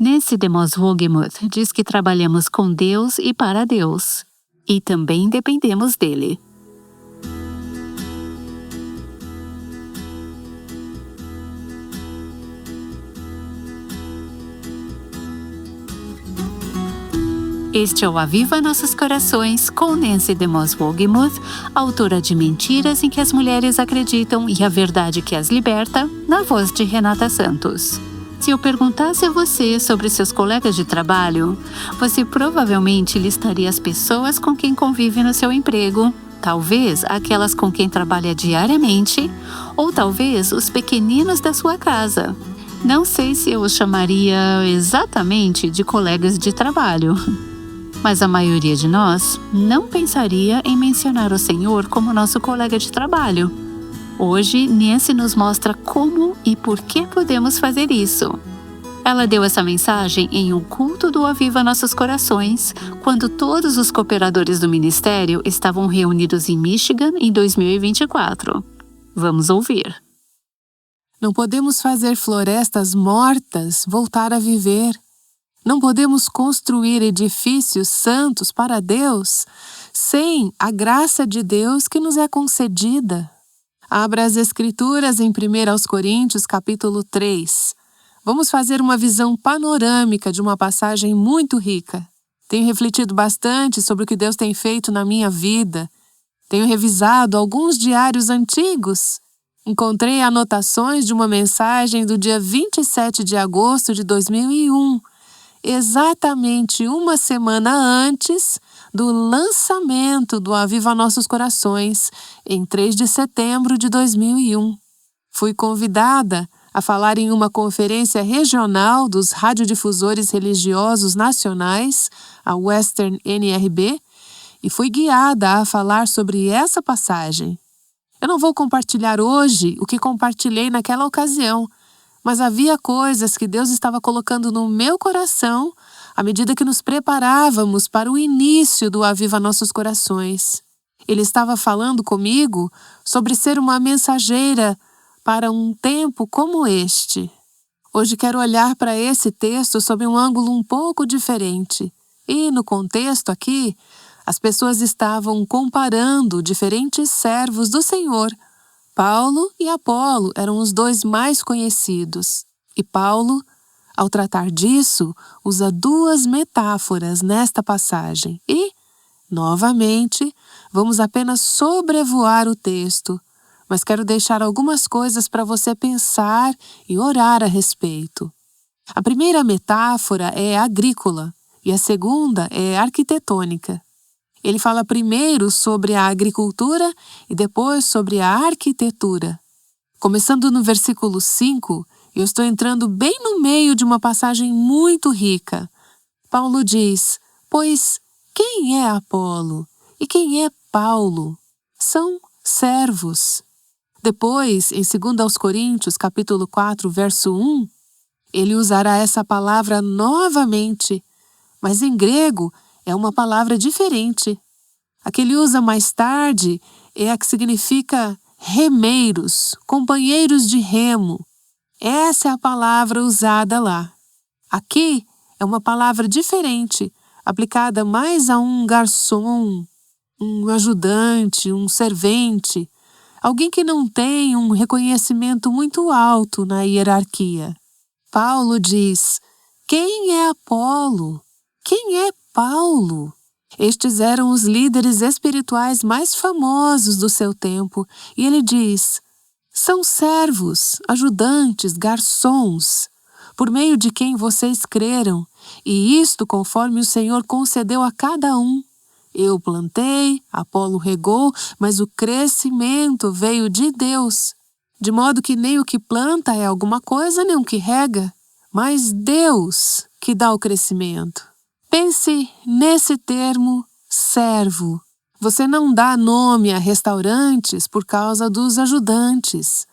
Nancy DeMoss Wolgemuth diz que trabalhamos com Deus e para Deus, e também dependemos dele. Este é o Aviva Nossos Corações, com Nancy DeMoss Wolgemuth, autora de Mentiras em que as Mulheres Acreditam e a Verdade que as Liberta, na voz de Renata Santos. Se eu perguntasse a você sobre seus colegas de trabalho, você provavelmente listaria as pessoas com quem convive no seu emprego, talvez aquelas com quem trabalha diariamente, ou talvez os pequeninos da sua casa. Não sei se eu os chamaria exatamente de colegas de trabalho. Mas a maioria de nós não pensaria em mencionar o Senhor como nosso colega de trabalho. Hoje, Nancy nos mostra como e por que podemos fazer isso. Ela deu essa mensagem em um culto do Aviva Nossos Corações, quando todos os cooperadores do ministério estavam reunidos em Michigan em 2024. Vamos ouvir. Não podemos fazer florestas mortas voltar a viver. Não podemos construir edifícios santos para Deus sem a graça de Deus que nos é concedida. Abra as Escrituras em 1 Coríntios, capítulo 3. Vamos fazer uma visão panorâmica de uma passagem muito rica. Tenho refletido bastante sobre o que Deus tem feito na minha vida. Tenho revisado alguns diários antigos. Encontrei anotações de uma mensagem do dia 27 de agosto de 2001. Exatamente uma semana antes do lançamento do Aviva Nossos Corações, em 3 de setembro de 2001. Fui convidada a falar em uma conferência regional dos radiodifusores religiosos nacionais, a Western NRB, e fui guiada a falar sobre essa passagem. Eu não vou compartilhar hoje o que compartilhei naquela ocasião, mas havia coisas que Deus estava colocando no meu coração à medida que nos preparávamos para o início do Aviva Nossos Corações. Ele estava falando comigo sobre ser uma mensageira para um tempo como este. Hoje quero olhar para esse texto sob um ângulo um pouco diferente. E no contexto aqui, as pessoas estavam comparando diferentes servos do Senhor. Paulo e Apolo eram os dois mais conhecidos. E Paulo, ao tratar disso, usa duas metáforas nesta passagem. E, novamente, vamos apenas sobrevoar o texto, mas quero deixar algumas coisas para você pensar e orar a respeito. A primeira metáfora é agrícola e a segunda é arquitetônica. Ele fala primeiro sobre a agricultura e depois sobre a arquitetura. Começando no versículo 5, eu estou entrando bem no meio de uma passagem muito rica. Paulo diz: pois quem é Apolo e quem é Paulo? São servos. Depois, em 2 Coríntios, capítulo 4, verso 1, ele usará essa palavra novamente, mas em grego é uma palavra diferente. A que ele usa mais tarde é a que significa remeiros, companheiros de remo. Essa é a palavra usada lá. Aqui é uma palavra diferente, aplicada mais a um garçom, um ajudante, um servente, alguém que não tem um reconhecimento muito alto na hierarquia. Paulo diz: quem é Apolo? Quem é Paulo? Estes eram os líderes espirituais mais famosos do seu tempo, e ele diz: são servos, ajudantes, garçons, por meio de quem vocês creram, e isto conforme o Senhor concedeu a cada um. Eu plantei, Apolo regou, mas o crescimento veio de Deus, de modo que nem o que planta é alguma coisa, nem o que rega, mas Deus que dá o crescimento. Pense nesse termo servo. Você não dá nome a restaurantes por causa dos ajudantes.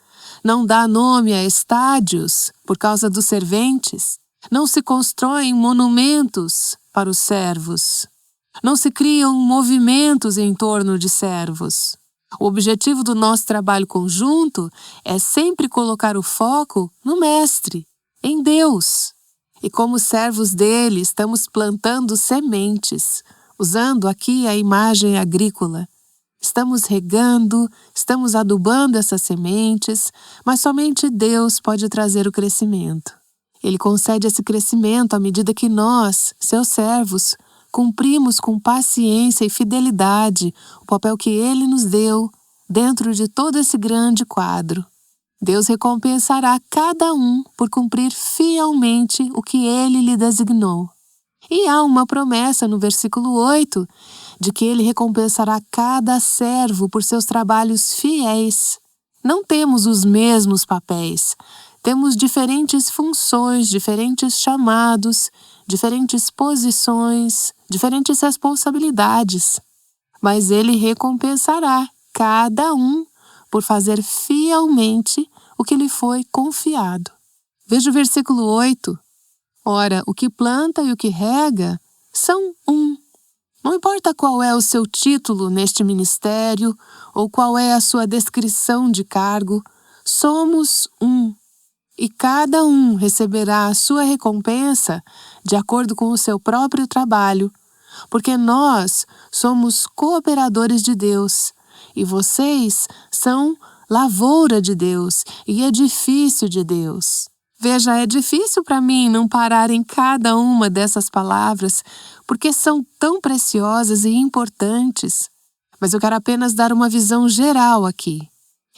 Não dá nome a estádios por causa dos serventes. Não se constroem monumentos para os servos. Não se criam movimentos em torno de servos. O objetivo do nosso trabalho conjunto é sempre colocar o foco no Mestre, em Deus. E como servos dele, estamos plantando sementes, usando aqui a imagem agrícola. Estamos regando, estamos adubando essas sementes, mas somente Deus pode trazer o crescimento. Ele concede esse crescimento à medida que nós, seus servos, cumprimos com paciência e fidelidade o papel que Ele nos deu dentro de todo esse grande quadro. Deus recompensará cada um por cumprir fielmente o que Ele lhe designou. E há uma promessa no versículo 8 de que Ele recompensará cada servo por seus trabalhos fiéis. Não temos os mesmos papéis, temos diferentes funções, diferentes chamados, diferentes posições, diferentes responsabilidades. Mas Ele recompensará cada um por fazer fielmente o que lhe foi confiado. Veja o versículo 8. Ora, o que planta e o que rega são um. Não importa qual é o seu título neste ministério ou qual é a sua descrição de cargo, somos um. E cada um receberá a sua recompensa de acordo com o seu próprio trabalho, porque nós somos cooperadores de Deus e vocês são lavoura de Deus e edifício de Deus. Veja, é difícil para mim não parar em cada uma dessas palavras, porque são tão preciosas e importantes. Mas eu quero apenas dar uma visão geral aqui.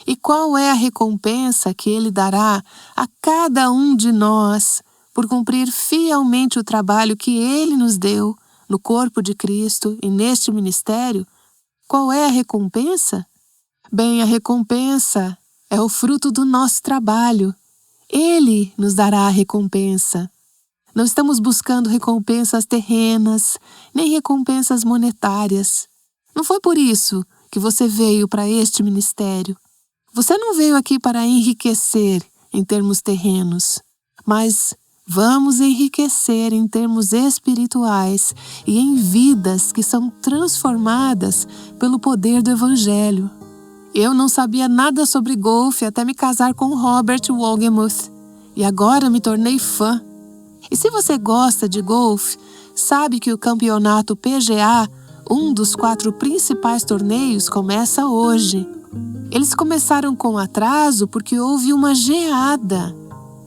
E qual é a recompensa que Ele dará a cada um de nós por cumprir fielmente o trabalho que Ele nos deu no corpo de Cristo e neste ministério? Qual é a recompensa? Bem, a recompensa é o fruto do nosso trabalho. Ele nos dará a recompensa. Não estamos buscando recompensas terrenas, nem recompensas monetárias. Não foi por isso que você veio para este ministério. Você não veio aqui para enriquecer em termos terrenos, mas vamos enriquecer em termos espirituais e em vidas que são transformadas pelo poder do Evangelho. Eu não sabia nada sobre golfe até me casar com Robert Wogemuth, e agora me tornei fã. E se você gosta de golfe, sabe que o campeonato PGA, um dos 4 principais torneios, começa hoje. Eles começaram com atraso porque houve uma geada.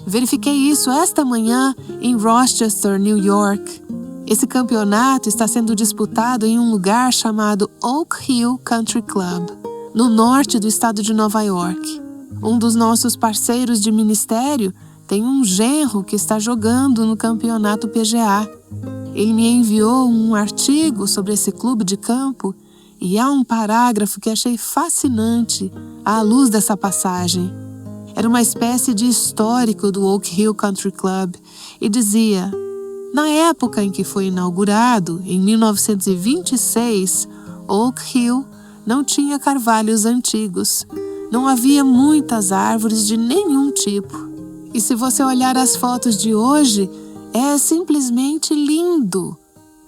Verifiquei isso esta manhã em Rochester, New York. Esse campeonato está sendo disputado em um lugar chamado Oak Hill Country Club, no norte do estado de Nova York. Um dos nossos parceiros de ministério tem um genro que está jogando no campeonato PGA. Ele me enviou um artigo sobre esse clube de campo e há um parágrafo que achei fascinante à luz dessa passagem. Era uma espécie de histórico do Oak Hill Country Club e dizia: na época em que foi inaugurado, em 1926, Oak Hill não tinha carvalhos antigos. Não havia muitas árvores de nenhum tipo. E se você olhar as fotos de hoje, é simplesmente lindo.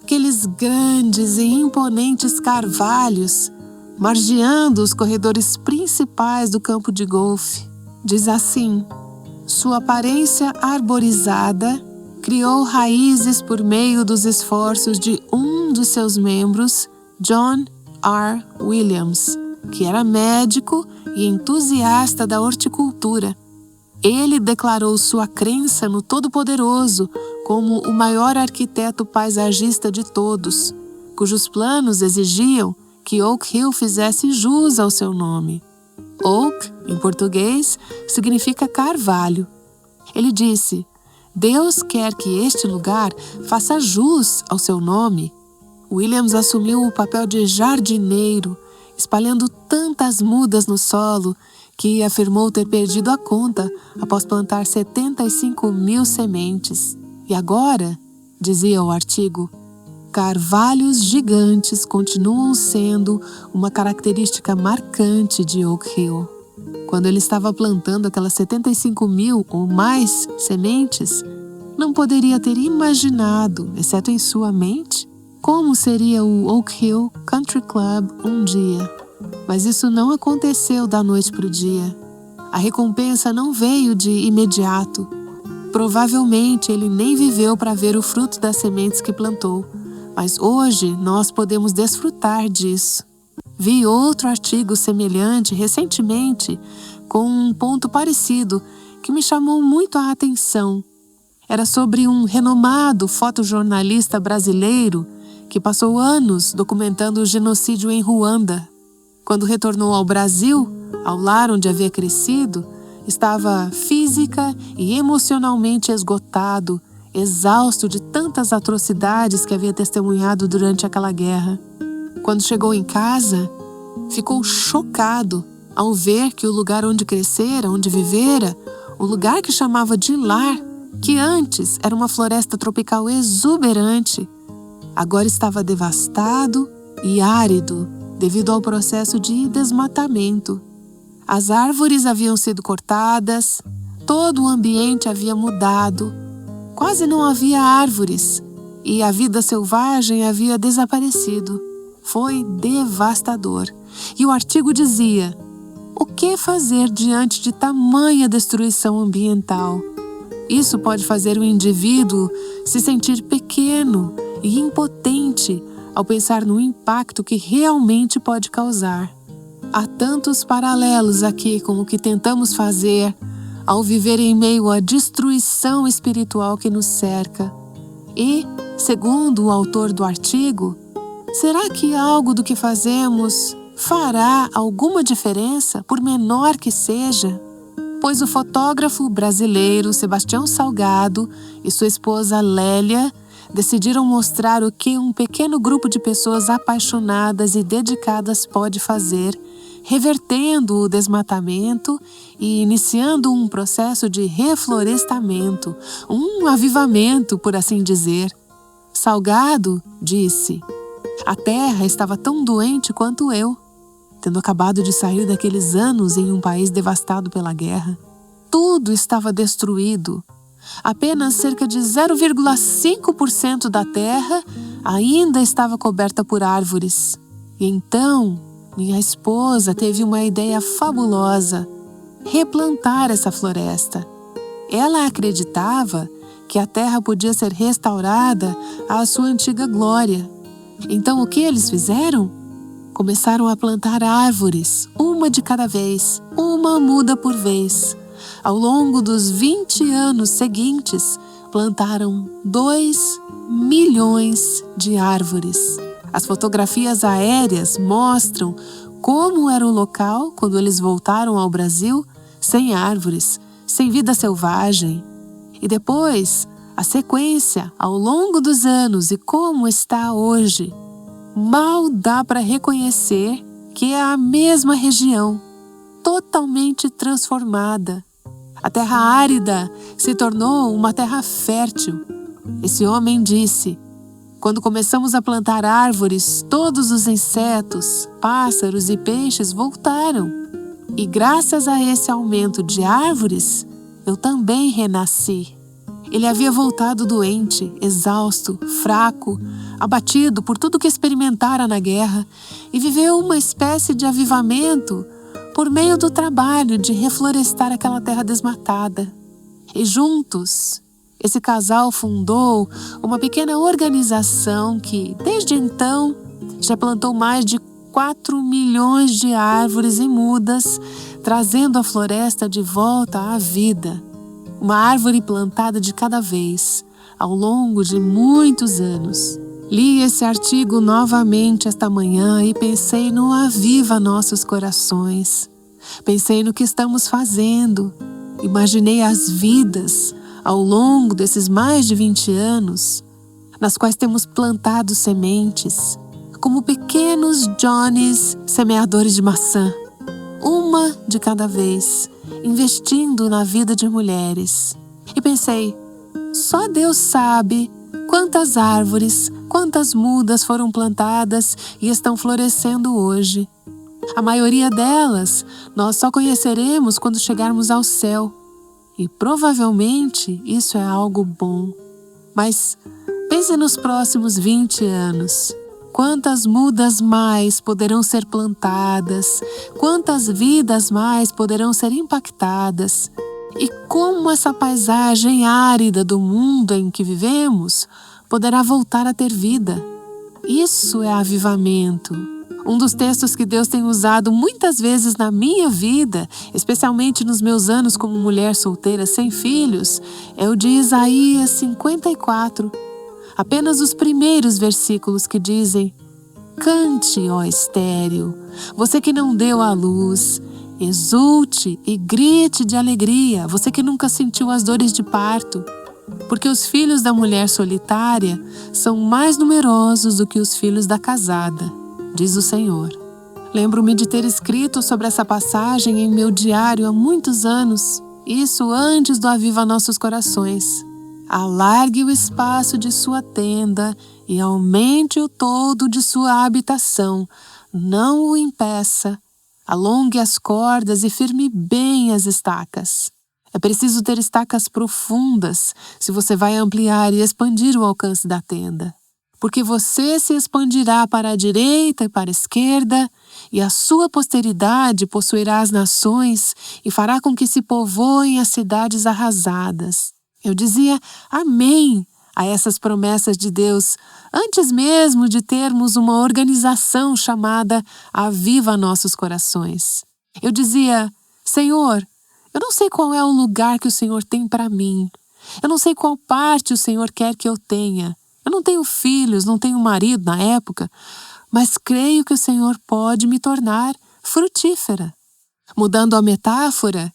Aqueles grandes e imponentes carvalhos margeando os corredores principais do campo de golfe. Diz assim: sua aparência arborizada criou raízes por meio dos esforços de um dos seus membros, John R. Williams, que era médico e entusiasta da horticultura. Ele declarou sua crença no Todo-Poderoso como o maior arquiteto paisagista de todos, cujos planos exigiam que Oak Hill fizesse jus ao seu nome. Oak, em português, significa carvalho. Ele disse: Deus quer que este lugar faça jus ao seu nome. Williams assumiu o papel de jardineiro, espalhando tantas mudas no solo que afirmou ter perdido a conta após plantar 75.000 sementes. E agora, dizia o artigo, carvalhos gigantes continuam sendo uma característica marcante de Oak Hill. Quando ele estava plantando aquelas 75.000 ou mais sementes, não poderia ter imaginado, exceto em sua mente, como seria o Oak Hill Country Club um dia. Mas isso não aconteceu da noite para o dia. A recompensa não veio de imediato. provavelmente ele nem viveu para ver o fruto das sementes que plantou, mas hoje nós podemos desfrutar disso. Vi outro artigo semelhante recentemente com um ponto parecido que me chamou muito a atenção. Era sobre um renomado fotojornalista brasileiro que passou anos documentando o genocídio em Ruanda. Quando retornou ao Brasil, ao lar onde havia crescido, estava física e emocionalmente esgotado, exausto de tantas atrocidades que havia testemunhado durante aquela guerra. Quando chegou em casa, ficou chocado ao ver que o lugar onde crescera, onde vivera, o lugar que chamava de lar, que antes era uma floresta tropical exuberante, agora estava devastado e árido devido ao processo de desmatamento. As árvores haviam sido cortadas, todo o ambiente havia mudado, quase não havia árvores e a vida selvagem havia desaparecido. Foi devastador. E o artigo dizia: o que fazer diante de tamanha destruição ambiental? Isso pode fazer o indivíduo se sentir pequeno e impotente ao pensar no impacto que realmente pode causar. Há tantos paralelos aqui com o que tentamos fazer ao viver em meio à destruição espiritual que nos cerca. E, segundo o autor do artigo, será que algo do que fazemos fará alguma diferença, por menor que seja? Pois o fotógrafo brasileiro Sebastião Salgado e sua esposa Lélia decidiram mostrar o que um pequeno grupo de pessoas apaixonadas e dedicadas pode fazer, revertendo o desmatamento e iniciando um processo de reflorestamento, um avivamento, por assim dizer. Salgado disse: a terra estava tão doente quanto eu, tendo acabado de sair daqueles anos em um país devastado pela guerra. Tudo estava destruído. Apenas cerca de 0,5% da terra ainda estava coberta por árvores. E então, minha esposa teve uma ideia fabulosa: replantar essa floresta. Ela acreditava que a terra podia ser restaurada à sua antiga glória. Então, o que eles fizeram? Começaram a plantar árvores, uma de cada vez, uma muda por vez. Ao longo dos 20 anos seguintes, plantaram 2 milhões de árvores. As fotografias aéreas mostram como era o local quando eles voltaram ao Brasil, sem árvores, sem vida selvagem. E depois, a sequência ao longo dos anos e como está hoje. Mal dá para reconhecer que é a mesma região, totalmente transformada. A terra árida se tornou uma terra fértil. Esse homem disse: quando começamos a plantar árvores, todos os insetos, pássaros e peixes voltaram. E graças a esse aumento de árvores, eu também renasci. Ele havia voltado doente, exausto, fraco, abatido por tudo que experimentara na guerra e viveu uma espécie de avivamento por meio do trabalho de reflorestar aquela terra desmatada. E juntos, esse casal fundou uma pequena organização que, desde então, já plantou mais de 4 milhões de árvores e mudas, trazendo a floresta de volta à vida. Uma árvore plantada de cada vez, ao longo de muitos anos. Li esse artigo novamente esta manhã e pensei no Aviva Nossos Corações. Pensei no que estamos fazendo. Imaginei as vidas ao longo desses mais de 20 anos, nas quais temos plantado sementes, como pequenos Johnnies semeadores de maçã, uma de cada vez, investindo na vida de mulheres. E pensei, só Deus sabe quantas árvores, quantas mudas foram plantadas e estão florescendo hoje. A maioria delas nós só conheceremos quando chegarmos ao céu. E provavelmente isso é algo bom. Mas pense nos próximos 20 anos. Quantas mudas mais poderão ser plantadas? Quantas vidas mais poderão ser impactadas? E como essa paisagem árida do mundo em que vivemos poderá voltar a ter vida? Isso é avivamento. Um dos textos que Deus tem usado muitas vezes na minha vida, especialmente nos meus anos como mulher solteira sem filhos, é o de Isaías 54. Apenas os primeiros versículos que dizem: Cante, ó estéril, você que não deu à luz, exulte e grite de alegria, você que nunca sentiu as dores de parto, porque os filhos da mulher solitária são mais numerosos do que os filhos da casada, diz o Senhor. Lembro-me de ter escrito sobre essa passagem em meu diário há muitos anos, isso antes do Aviva Nossos Corações. Alargue o espaço de sua tenda e aumente o todo de sua habitação, não o impeça. Alongue as cordas e firme bem as estacas. É preciso ter estacas profundas se você vai ampliar e expandir o alcance da tenda. Porque você se expandirá para a direita e para a esquerda, e a sua posteridade possuirá as nações e fará com que se povoem as cidades arrasadas. Eu dizia amém a essas promessas de Deus, antes mesmo de termos uma organização chamada Aviva Nossos Corações. Eu dizia: Senhor, eu não sei qual é o lugar que o Senhor tem para mim. Eu não sei qual parte o Senhor quer que eu tenha. Eu não tenho filhos, não tenho marido na época, mas creio que o Senhor pode me tornar frutífera. Mudando a metáfora,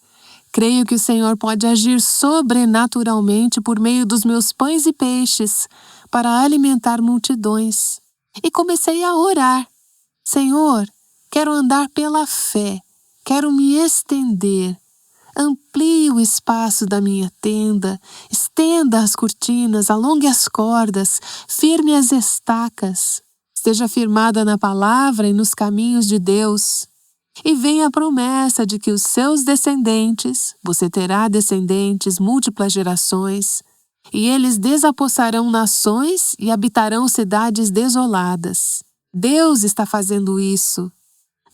creio que o Senhor pode agir sobrenaturalmente por meio dos meus pães e peixes para alimentar multidões. E comecei a orar. Senhor, quero andar pela fé, quero me estender. Amplie o espaço da minha tenda, estenda as cortinas, alongue as cordas, firme as estacas. Esteja firmada na palavra e nos caminhos de Deus. E vem a promessa de que os seus descendentes, você terá descendentes, múltiplas gerações, e eles desapossarão nações e habitarão cidades desoladas. Deus está fazendo isso,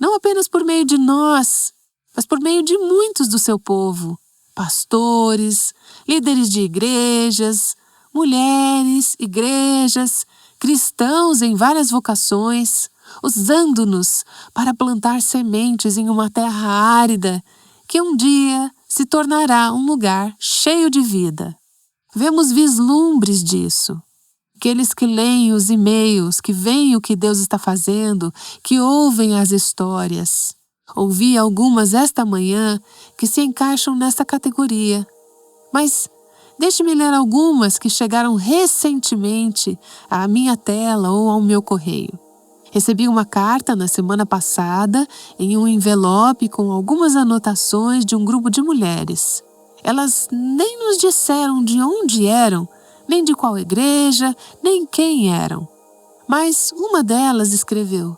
não apenas por meio de nós, mas por meio de muitos do seu povo, pastores, líderes de igrejas, mulheres, igrejas, cristãos em várias vocações, usando-nos para plantar sementes em uma terra árida que um dia se tornará um lugar cheio de vida. Vemos vislumbres disso. Aqueles que leem os e-mails, que veem o que Deus está fazendo, que ouvem as histórias. Ouvi algumas esta manhã que se encaixam nesta categoria, mas deixe-me ler algumas que chegaram recentemente à minha tela ou ao meu correio. Recebi uma carta na semana passada em um envelope com algumas anotações de um grupo de mulheres. Elas nem nos disseram de onde eram, nem de qual igreja, nem quem eram. Mas uma delas escreveu: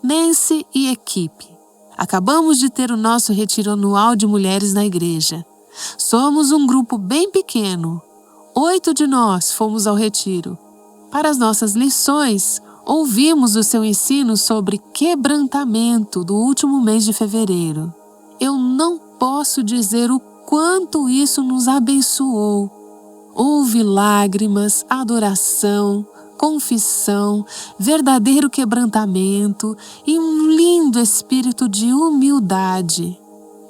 Nancy e equipe. Acabamos de ter o nosso retiro anual de mulheres na igreja. Somos um grupo bem pequeno. 8 de nós fomos ao retiro. Para as nossas lições, ouvimos o seu ensino sobre quebrantamento do último mês de fevereiro. Eu não posso dizer o quanto isso nos abençoou. Houve lágrimas, adoração, confissão, verdadeiro quebrantamento e um lindo espírito de humildade.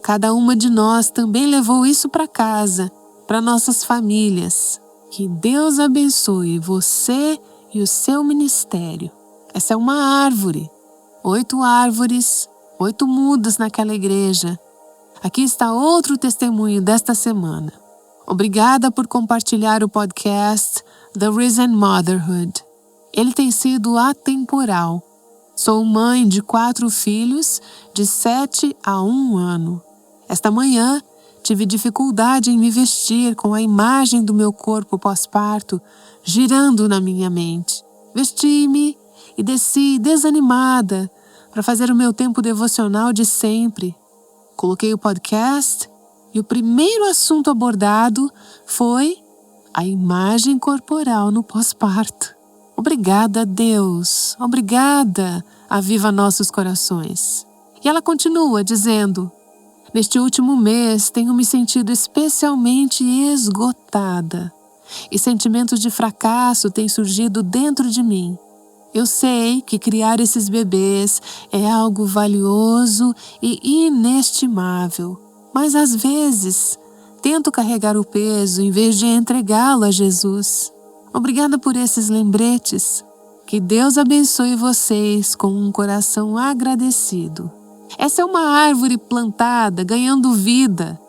Cada uma de nós também levou isso para casa, para nossas famílias. Que Deus abençoe você e o seu ministério. Essa é uma árvore. 8 árvores, 8 mudas naquela igreja. Aqui está outro testemunho desta semana. Obrigada por compartilhar o podcast The Risen Motherhood. Ele tem sido atemporal. Sou mãe de 4 filhos de 7 a 1 ano. Esta manhã, tive dificuldade em me vestir com a imagem do meu corpo pós-parto girando na minha mente. Vesti-me e desci desanimada para fazer o meu tempo devocional de sempre. Coloquei o podcast e o primeiro assunto abordado foi a imagem corporal no pós-parto. Obrigada, Deus. Obrigada, Aviva Nossos Corações. E ela continua dizendo: Neste último mês, tenho me sentido especialmente esgotada e sentimentos de fracasso têm surgido dentro de mim. Eu sei que criar esses bebês é algo valioso e inestimável, mas às vezes tento carregar o peso em vez de entregá-lo a Jesus. Obrigada por esses lembretes. Que Deus abençoe vocês com um coração agradecido. Essa é uma árvore plantada, ganhando vida.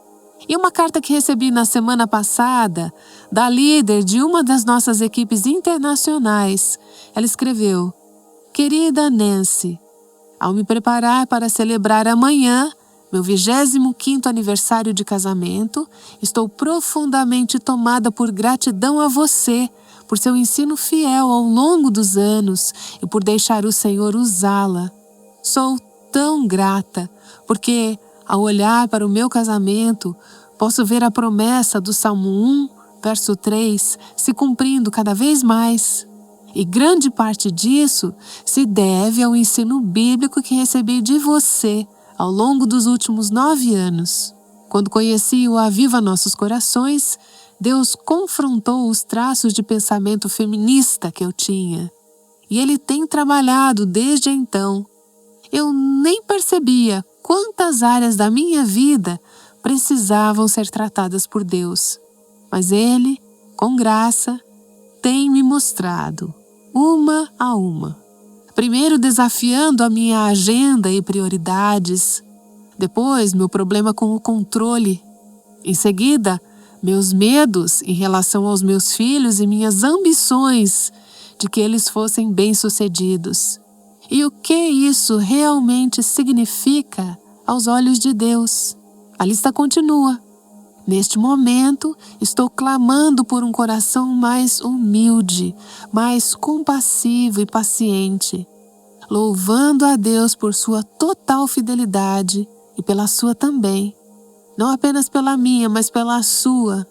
E uma carta que recebi na semana passada, da líder de uma das nossas equipes internacionais. Ela escreveu: Querida Nancy, ao me preparar para celebrar amanhã meu 25º aniversário de casamento, estou profundamente tomada por gratidão a você, por seu ensino fiel ao longo dos anos e por deixar o Senhor usá-la. Sou tão grata, porque, ao olhar para o meu casamento, posso ver a promessa do Salmo 1, verso 3, se cumprindo cada vez mais. E grande parte disso se deve ao ensino bíblico que recebi de você ao longo dos últimos 9 anos. Quando conheci o Aviva Nossos Corações, Deus confrontou os traços de pensamento feminista que eu tinha. E Ele tem trabalhado desde então. Eu nem percebia quantas áreas da minha vida precisavam ser tratadas por Deus. Mas Ele, com graça, tem me mostrado, uma a uma. Primeiro desafiando a minha agenda e prioridades. Depois, meu problema com o controle. Em seguida, meus medos em relação aos meus filhos e minhas ambições de que eles fossem bem-sucedidos. E o que isso realmente significa aos olhos de Deus? A lista continua. Neste momento, estou clamando por um coração mais humilde, mais compassivo e paciente, louvando a Deus por sua total fidelidade e pela sua também, não apenas pela minha, mas pela sua,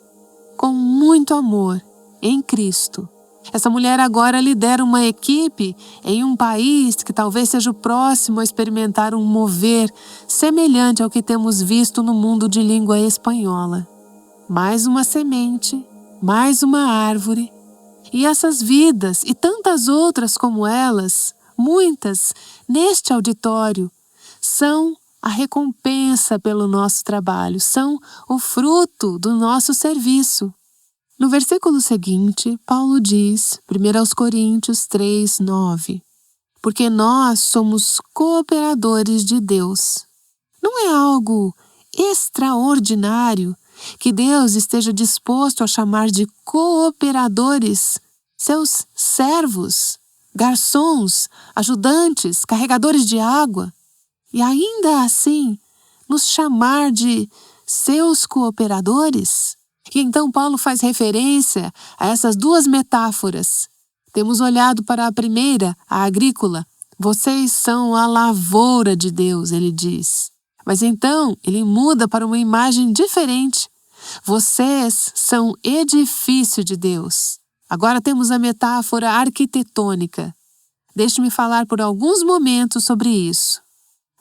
com muito amor, em Cristo. Essa mulher agora lidera uma equipe em um país que talvez seja o próximo a experimentar um mover semelhante ao que temos visto no mundo de língua espanhola. Mais uma semente, mais uma árvore, e essas vidas e tantas outras como elas, muitas neste auditório, são a recompensa pelo nosso trabalho, são o fruto do nosso serviço. No versículo seguinte, Paulo diz, 1 Coríntios 3, 9, porque nós somos cooperadores de Deus. Não é algo extraordinário que Deus esteja disposto a chamar de cooperadores seus servos, garçons, ajudantes, carregadores de água, e ainda assim nos chamar de seus cooperadores? E então Paulo faz referência a essas duas metáforas. Temos olhado para a primeira, a agrícola. Vocês são a lavoura de Deus, ele diz. Mas então ele muda para uma imagem diferente. Vocês são edifício de Deus. Agora temos a metáfora arquitetônica. Deixe-me falar por alguns momentos sobre isso.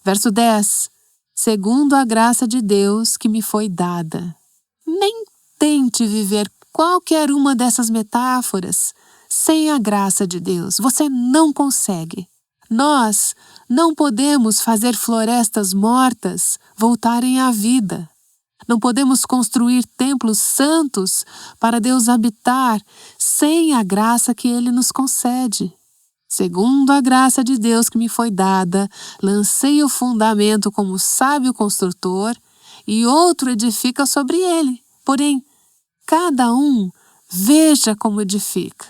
Verso 10. Segundo a graça de Deus que me foi dada. Nem tente viver qualquer uma dessas metáforas sem a graça de Deus. Você não consegue. Nós não podemos fazer florestas mortas voltarem à vida. Não podemos construir templos santos para Deus habitar sem a graça que Ele nos concede. Segundo a graça de Deus que me foi dada, lancei o fundamento como sábio construtor e outro edifica sobre ele. Porém, cada um veja como edifica.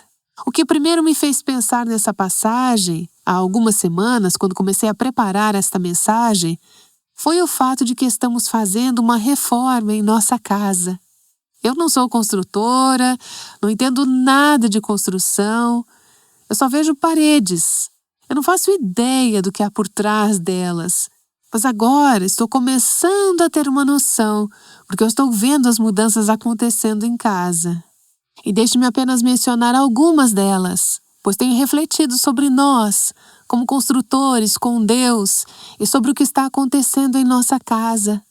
O que primeiro me fez pensar nessa passagem, há algumas semanas, quando comecei a preparar esta mensagem, foi o fato de que estamos fazendo uma reforma em nossa casa. Eu não sou construtora, não entendo nada de construção, eu só vejo paredes. Eu não faço ideia do que há por trás delas. Mas agora estou começando a ter uma noção, porque eu estou vendo as mudanças acontecendo em casa. E deixe-me apenas mencionar algumas delas, pois tenho refletido sobre nós, como construtores com Deus, e sobre o que está acontecendo em nossa casa.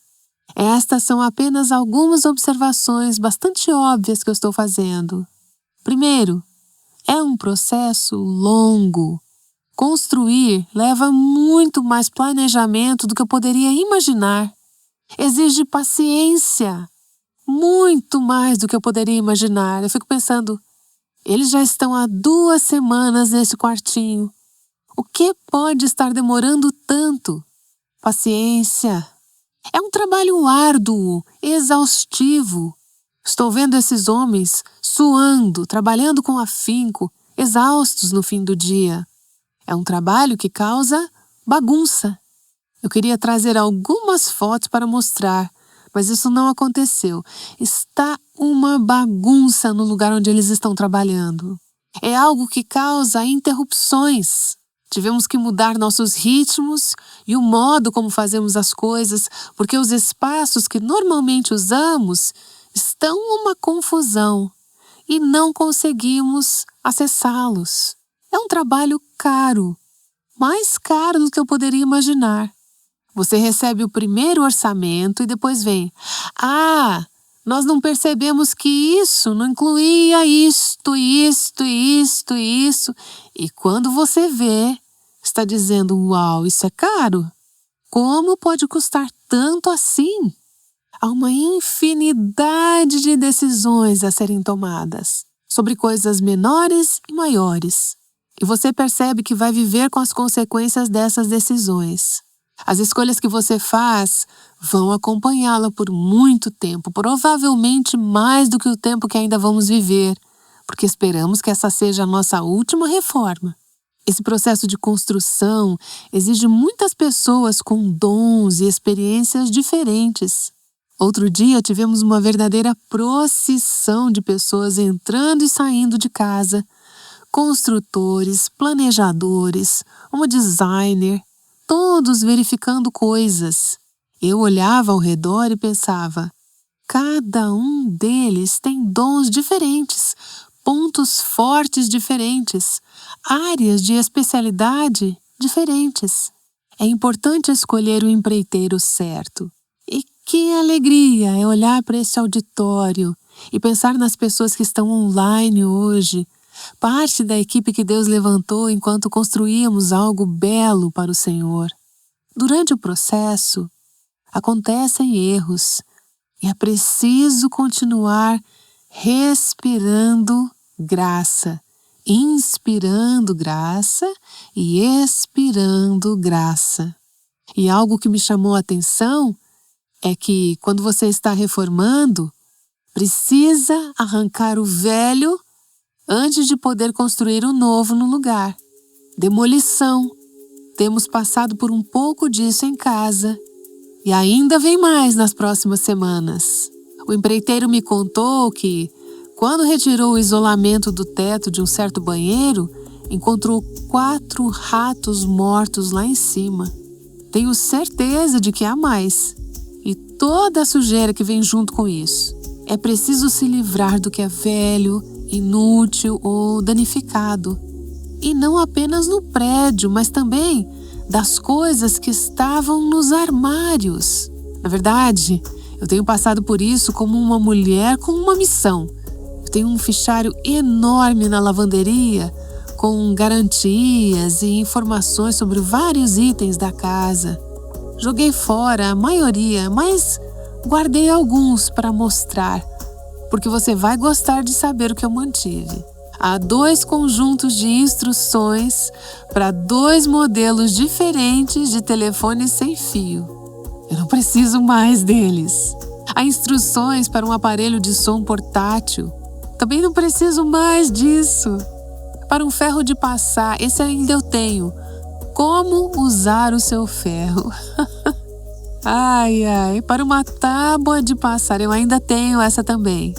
Estas são apenas algumas observações bastante óbvias que eu estou fazendo. Primeiro, é um processo longo. Construir leva muito mais planejamento do que eu poderia imaginar. Exige paciência, muito mais do que eu poderia imaginar. Eu fico pensando, eles já estão há 2 semanas nesse quartinho. O que pode estar demorando tanto? Paciência. É um trabalho árduo, exaustivo. Estou vendo esses homens suando, trabalhando com afinco, exaustos no fim do dia. É um trabalho que causa bagunça. Eu queria trazer algumas fotos para mostrar, mas isso não aconteceu. Está uma bagunça no lugar onde eles estão trabalhando. É algo que causa interrupções. Tivemos que mudar nossos ritmos e o modo como fazemos as coisas, porque os espaços que normalmente usamos estão uma confusão e não conseguimos acessá-los. É um trabalho caro, mais caro do que eu poderia imaginar. Você recebe o primeiro orçamento e depois vem, nós não percebemos que isso não incluía isto. E quando você vê, está dizendo, uau, isso é caro? Como pode custar tanto assim? Há uma infinidade de decisões a serem tomadas, sobre coisas menores e maiores. E você percebe que vai viver com as consequências dessas decisões. As escolhas que você faz vão acompanhá-la por muito tempo, provavelmente mais do que o tempo que ainda vamos viver, porque esperamos que essa seja a nossa última reforma. Esse processo de construção exige muitas pessoas com dons e experiências diferentes. Outro dia tivemos uma verdadeira procissão de pessoas entrando e saindo de casa, construtores, planejadores, uma designer, todos verificando coisas. Eu olhava ao redor e pensava, cada um deles tem dons diferentes, pontos fortes diferentes, áreas de especialidade diferentes. É importante escolher o empreiteiro certo. E que alegria é olhar para esse auditório e pensar nas pessoas que estão online hoje, parte da equipe que Deus levantou enquanto construíamos algo belo para o Senhor. Durante o processo, acontecem erros e é preciso continuar respirando graça, inspirando graça e expirando graça. E algo que me chamou a atenção é que quando você está reformando, precisa arrancar o velho antes de poder construir o novo no lugar. Demolição. Temos passado por um pouco disso em casa. E ainda vem mais nas próximas semanas. O empreiteiro me contou que, quando retirou o isolamento do teto de um certo banheiro, encontrou 4 ratos mortos lá em cima. Tenho certeza de que há mais. E toda a sujeira que vem junto com isso. É preciso se livrar do que é velho, inútil ou danificado. E não apenas no prédio, mas também das coisas que estavam nos armários. Na verdade, eu tenho passado por isso como uma mulher com uma missão. Eu tenho um fichário enorme na lavanderia com garantias e informações sobre vários itens da casa. Joguei fora a maioria, mas guardei alguns para mostrar, porque você vai gostar de saber o que eu mantive. Há 2 conjuntos de instruções para 2 modelos diferentes de telefones sem fio. Eu não preciso mais deles. Há instruções para um aparelho de som portátil. Também não preciso mais disso. Para um ferro de passar, esse ainda eu tenho. Como usar o seu ferro? Para uma tábua de passar, eu ainda tenho essa também.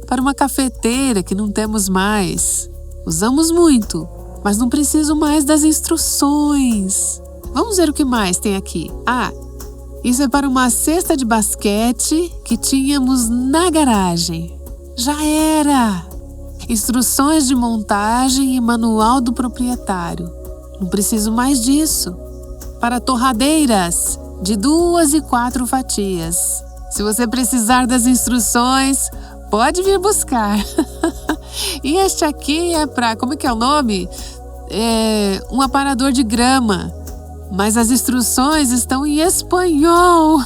Para uma cafeteira que não temos mais. Usamos muito, mas não preciso mais das instruções. Vamos ver o que mais tem aqui. Isso é para uma cesta de basquete que tínhamos na garagem. Já era! Instruções de montagem e manual do proprietário. Não preciso mais disso. Para torradeiras de 2 e 4 fatias. Se você precisar das instruções, pode vir buscar. E este aqui é para, como é que é o nome? Um aparador de grama. Mas as instruções estão em espanhol.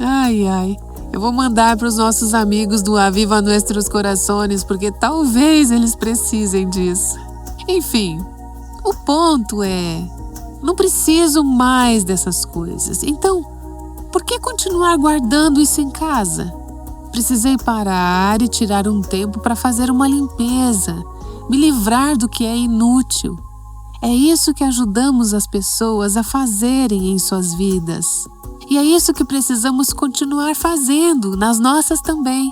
Ai, ai. Eu vou mandar para os nossos amigos do Aviva Nuestros Corações, porque talvez eles precisem disso. Enfim, o ponto é, não preciso mais dessas coisas. Então, por que continuar guardando isso em casa? Precisei parar e tirar um tempo para fazer uma limpeza, me livrar do que é inútil. É isso que ajudamos as pessoas a fazerem em suas vidas. E é isso que precisamos continuar fazendo nas nossas também.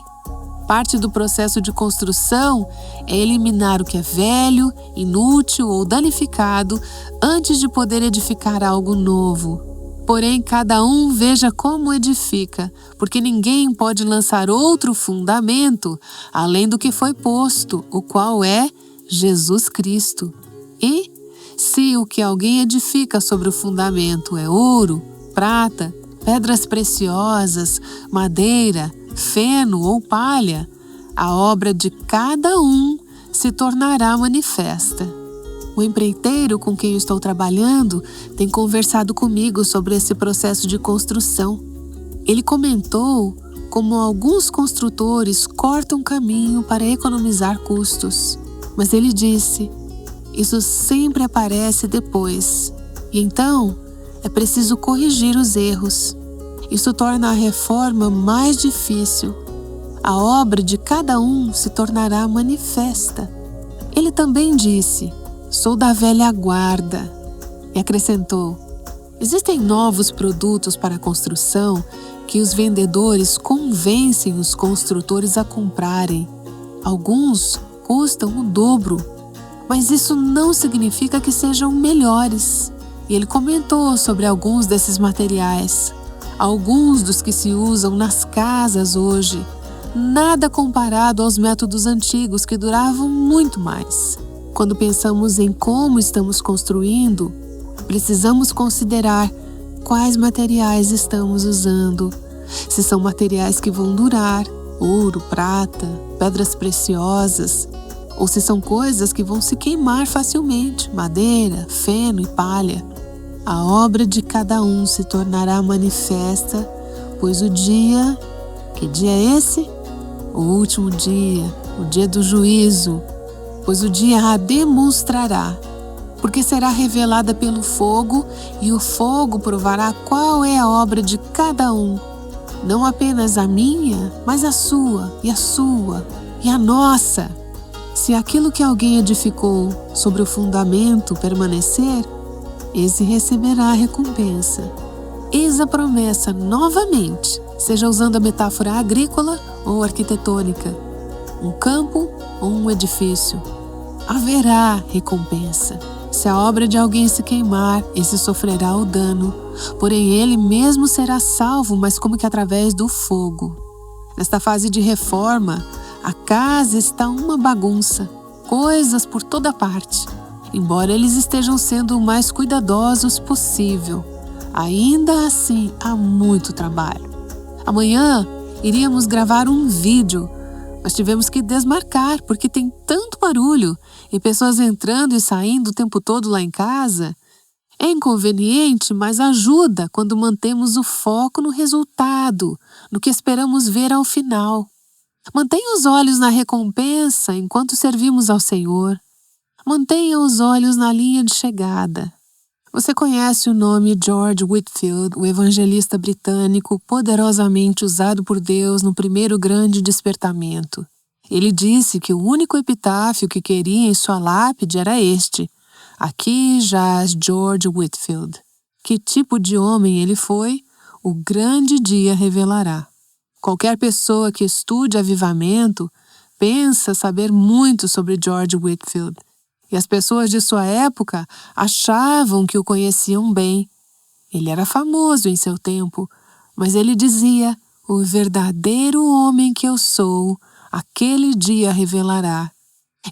Parte do processo de construção é eliminar o que é velho, inútil ou danificado antes de poder edificar algo novo. Porém, cada um veja como edifica, porque ninguém pode lançar outro fundamento além do que foi posto, o qual é Jesus Cristo. E, se o que alguém edifica sobre o fundamento é ouro, prata, pedras preciosas, madeira, feno ou palha, a obra de cada um se tornará manifesta. O empreiteiro com quem eu estou trabalhando tem conversado comigo sobre esse processo de construção. Ele comentou como alguns construtores cortam caminho para economizar custos. Mas ele disse, isso sempre aparece depois. E então, é preciso corrigir os erros. Isso torna a reforma mais difícil. A obra de cada um se tornará manifesta. Ele também disse, sou da velha guarda. E acrescentou, existem novos produtos para a construção que os vendedores convencem os construtores a comprarem. Alguns custam o dobro, mas isso não significa que sejam melhores. E ele comentou sobre alguns desses materiais. Alguns dos que se usam nas casas hoje, nada comparado aos métodos antigos que duravam muito mais. Quando pensamos em como estamos construindo, precisamos considerar quais materiais estamos usando. Se são materiais que vão durar, ouro, prata, pedras preciosas, ou se são coisas que vão se queimar facilmente, madeira, feno e palha. A obra de cada um se tornará manifesta, pois o dia, que dia é esse? O último dia, o dia do juízo, pois o dia a demonstrará, porque será revelada pelo fogo, e o fogo provará qual é a obra de cada um, não apenas a minha, mas a sua e a nossa. Se aquilo que alguém edificou sobre o fundamento permanecer, esse receberá a recompensa. Eis a promessa novamente, seja usando a metáfora agrícola ou arquitetônica, um campo ou um edifício. Haverá recompensa. Se a obra de alguém se queimar, esse sofrerá o dano, porém ele mesmo será salvo, mas como que através do fogo. Nesta fase de reforma, a casa está uma bagunça, coisas por toda parte. Embora eles estejam sendo o mais cuidadosos possível, ainda assim há muito trabalho. Amanhã iríamos gravar um vídeo, mas tivemos que desmarcar porque tem tanto barulho e pessoas entrando e saindo o tempo todo lá em casa. É inconveniente, mas ajuda quando mantemos o foco no resultado, no que esperamos ver ao final. Mantenha os olhos na recompensa enquanto servimos ao Senhor. Mantenha os olhos na linha de chegada. Você conhece o nome George Whitefield, o evangelista britânico poderosamente usado por Deus no primeiro grande despertamento. Ele disse que o único epitáfio que queria em sua lápide era este: aqui jaz George Whitefield. Que tipo de homem ele foi, o grande dia revelará. Qualquer pessoa que estude avivamento pensa saber muito sobre George Whitefield. E as pessoas de sua época achavam que o conheciam bem. Ele era famoso em seu tempo, mas ele dizia, o verdadeiro homem que eu sou, aquele dia revelará.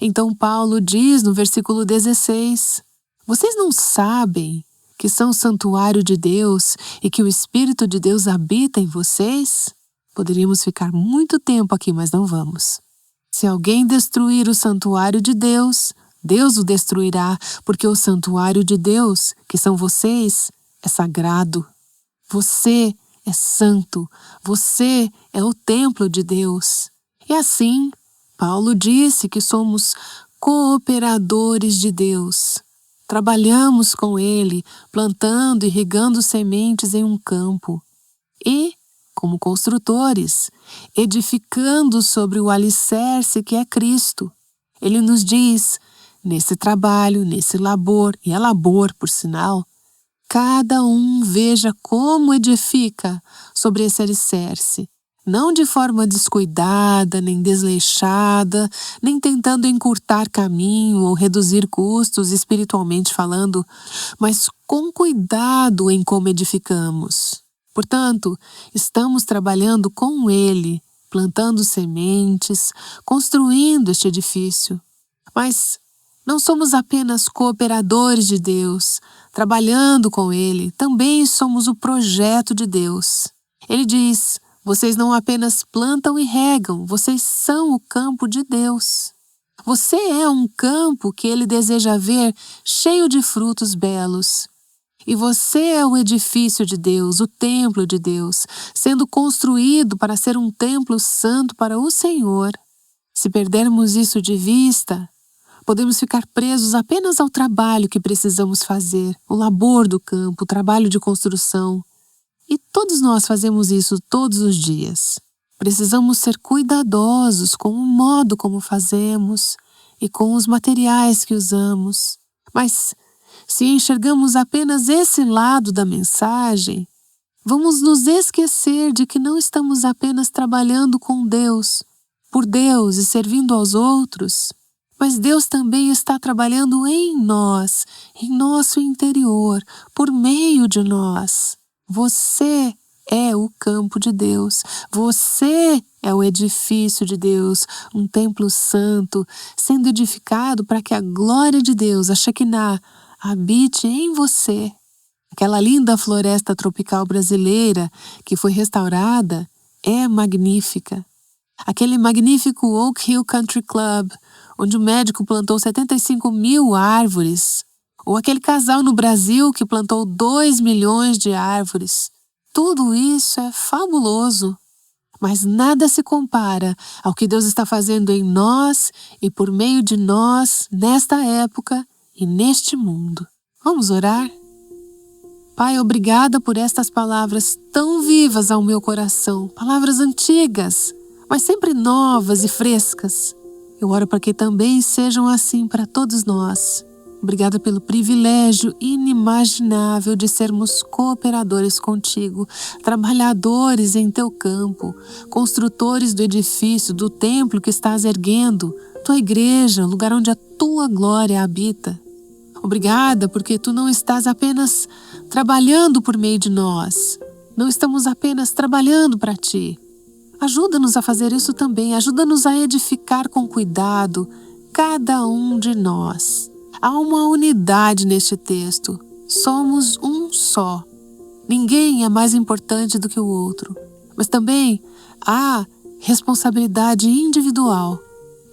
Então Paulo diz no versículo 16, vocês não sabem que são o santuário de Deus e que o Espírito de Deus habita em vocês? Poderíamos ficar muito tempo aqui, mas não vamos. Se alguém destruir o santuário de Deus, Deus o destruirá, porque o santuário de Deus, que são vocês, é sagrado. Você é santo, você é o templo de Deus. E assim, Paulo disse que somos cooperadores de Deus. Trabalhamos com Ele, plantando e regando sementes em um campo. E, como construtores, edificando sobre o alicerce que é Cristo. Ele nos diz, nesse trabalho, nesse labor, e é labor, por sinal, cada um veja como edifica sobre esse alicerce, não de forma descuidada, nem desleixada, nem tentando encurtar caminho ou reduzir custos espiritualmente falando, mas com cuidado em como edificamos. Portanto, estamos trabalhando com Ele, plantando sementes, construindo este edifício. Mas não somos apenas cooperadores de Deus, trabalhando com Ele, também somos o projeto de Deus. Ele diz, vocês não apenas plantam e regam, vocês são o campo de Deus. Você é um campo que Ele deseja ver cheio de frutos belos. E você é o edifício de Deus, o templo de Deus, sendo construído para ser um templo santo para o Senhor. Se perdermos isso de vista, podemos ficar presos apenas ao trabalho que precisamos fazer, o labor do campo, o trabalho de construção. E todos nós fazemos isso todos os dias. Precisamos ser cuidadosos com o modo como fazemos e com os materiais que usamos. Mas se enxergamos apenas esse lado da mensagem, vamos nos esquecer de que não estamos apenas trabalhando com Deus, por Deus e servindo aos outros, mas Deus também está trabalhando em nós, em nosso interior, por meio de nós. Você é o campo de Deus, você é o edifício de Deus, um templo santo, sendo edificado para que a glória de Deus, a Shekinah, habite em você. Aquela linda floresta tropical brasileira que foi restaurada é magnífica. Aquele magnífico Oak Hill Country Club, onde o médico plantou 75 mil árvores, ou aquele casal no Brasil que plantou 2 milhões de árvores. Tudo isso é fabuloso, mas nada se compara ao que Deus está fazendo em nós e por meio de nós nesta época e neste mundo. Vamos orar? Pai, obrigada por estas palavras tão vivas ao meu coração, palavras antigas, mas sempre novas e frescas. Eu oro para que também sejam assim para todos nós. Obrigada pelo privilégio inimaginável de sermos cooperadores contigo, trabalhadores em teu campo, construtores do edifício, do templo que estás erguendo, tua igreja, o lugar onde a tua glória habita. Obrigada porque tu não estás apenas trabalhando por meio de nós, não estamos apenas trabalhando para ti. Ajuda-nos a fazer isso também, ajuda-nos a edificar com cuidado cada um de nós. Há uma unidade neste texto, somos um só. Ninguém é mais importante do que o outro, mas também há responsabilidade individual.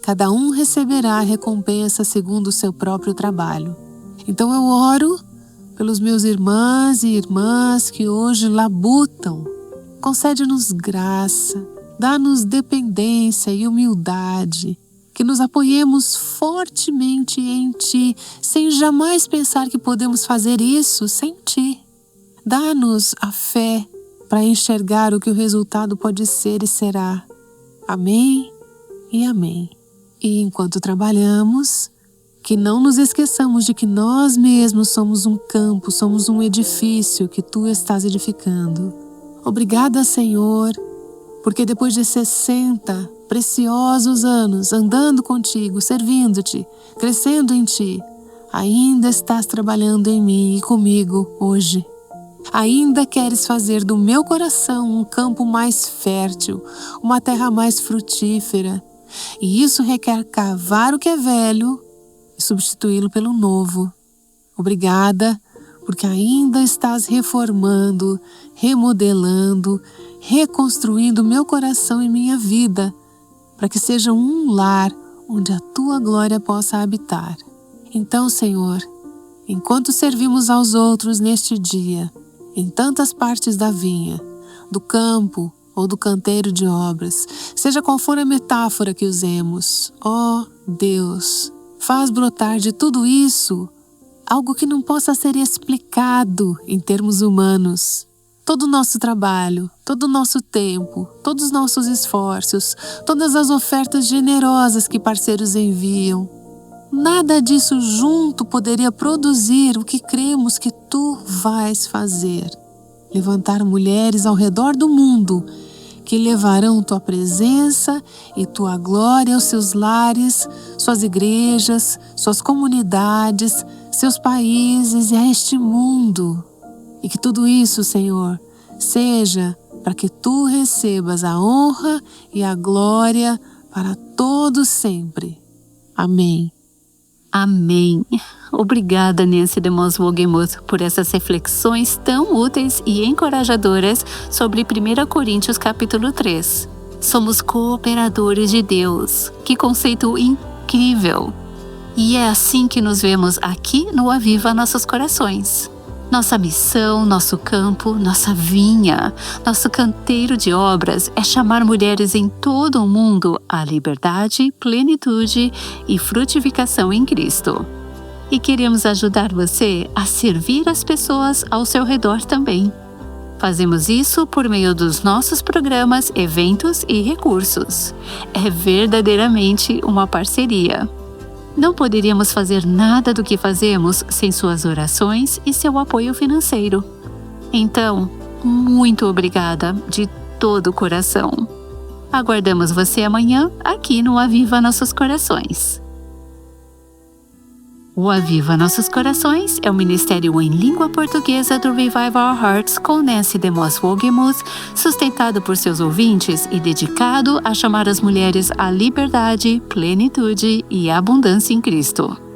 Cada um receberá a recompensa segundo o seu próprio trabalho. Então eu oro pelos meus irmãs e irmãs que hoje labutam. Concede-nos graça, dá-nos dependência e humildade, que nos apoiemos fortemente em Ti, sem jamais pensar que podemos fazer isso sem Ti. Dá-nos a fé para enxergar o que o resultado pode ser e será. Amém e amém. E enquanto trabalhamos, que não nos esqueçamos de que nós mesmos somos um campo, somos um edifício que Tu estás edificando. Obrigada, Senhor, porque depois de 60 preciosos anos andando contigo, servindo-te, crescendo em Ti, ainda estás trabalhando em mim e comigo hoje. Ainda queres fazer do meu coração um campo mais fértil, uma terra mais frutífera. E isso requer cavar o que é velho e substituí-lo pelo novo. Obrigada, porque ainda estás reformando, remodelando, reconstruindo meu coração e minha vida, para que seja um lar onde a Tua glória possa habitar. Então, Senhor, enquanto servimos aos outros neste dia, em tantas partes da vinha, do campo ou do canteiro de obras, seja qual for a metáfora que usemos, ó Deus, faz brotar de tudo isso algo que não possa ser explicado em termos humanos. Todo o nosso trabalho, todo o nosso tempo, todos os nossos esforços, todas as ofertas generosas que parceiros enviam, nada disso junto poderia produzir o que cremos que Tu vais fazer. Levantar mulheres ao redor do mundo que levarão Tua presença e Tua glória aos seus lares, suas igrejas, suas comunidades, seus países e a este mundo. E que tudo isso, Senhor, seja para que Tu recebas a honra e a glória para todos sempre. Amém. Amém. Obrigada, Nancy DeMoss Wogemuth, por essas reflexões tão úteis e encorajadoras sobre 1 Coríntios capítulo 3. Somos cooperadores de Deus. Que conceito incrível! E é assim que nos vemos aqui no Aviva Nossos Corações. Nossa missão, nosso campo, nossa vinha, nosso canteiro de obras é chamar mulheres em todo o mundo à liberdade, plenitude e frutificação em Cristo. E queremos ajudar você a servir as pessoas ao seu redor também. Fazemos isso por meio dos nossos programas, eventos e recursos. É verdadeiramente uma parceria. Não poderíamos fazer nada do que fazemos sem suas orações e seu apoio financeiro. Então, muito obrigada de todo o coração. Aguardamos você amanhã aqui no Aviva Nossos Corações. O Aviva Nossos Corações é o ministério em língua portuguesa do Revive Our Hearts com Nancy DeMoss Wogemuth, sustentado por seus ouvintes e dedicado a chamar as mulheres à liberdade, plenitude e abundância em Cristo.